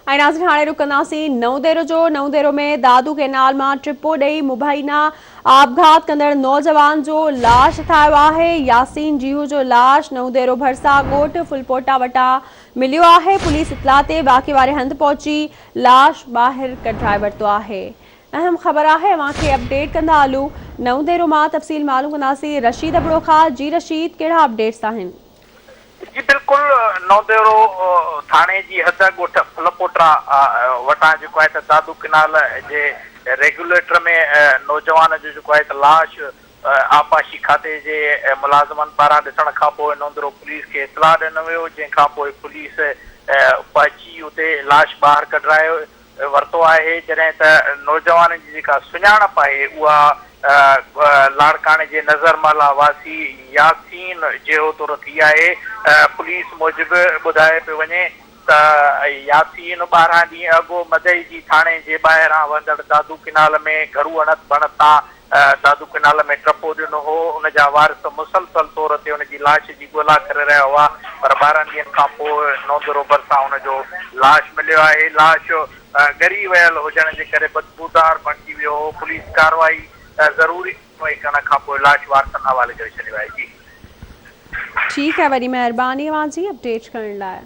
ऐं नाज़रीन हाणे रुकंदासीं नवदेरो जो। नवदेरो में दादू केनाल में ट्रिपो ॾेई मुबैना आपघात कंदड़ नौजवान जो लाश ठाहियो आहे। यासीन जीहू जो लाश नवदेरो भरसा ॻोठ फुलपोटा वटां मिलियो आहे। पुलिस इतला ते वाक़े वारे हंधि पहुची लाश ॿाहिरि कढाए वरितो आहे। अहम ख़बर आहे, अव्हांखे अपडेट कंदा हलूं। नवदेरो मां तफ़सील मालूम कंदासीं रशीद अबड़ो खां। जी रशीद, कहिड़ा अपडेट्स आहिनि? जी बिल्कुल, नवदेरो थाने जी हद ॻोठ फुलपोटा वटां जेको आहे त दादू किनाल जे रेगुलेटर में नौजवान जो जेको आहे त लाश आपाशी खाते जे मुलाज़िमनि पारां ॾिसण खां पोइ नवदेरो पुलिस खे इतला ॾिनो वियो, जंहिंखां पोइ पुलिस पहुची उते लाश ॿाहिरि कढाए वरितो आहे। जॾहिं त नौजवान जी जेका सुञाणप आहे उहा लाड़काणे जे नज़रमाला वासी यासीन जेहो तौर थी आहे। पुलिस मूजिबि ॿुधाए पियो वञे त यासीन 12 ॾींहं अॻु मदई जी थाणे जे ॿाहिरां वंदड़ दादू किनाल में घरू अणत बणत तां दादू किनाल में टपो ॾिनो हो। उनजा वारिस मुसलसल तौर ते उनजी लाश जी ॻोल्हा करे रहिया हुआ, पर 12 ॾींहंनि खां पोइ नवदेरो भरसां उनजो लाश मिलियो आहे। लाश ॻरी वियल हुजण जे करे बदबूदार बणिजी वियो हो। पुलिस कार्रवाई ज़रूरी करण खां पोइ लाश वारसनि हवाले करे छॾियो आहे। जी ठीक है, वरी मेहरबानी अव्हांजी अपडेट करण लाइ।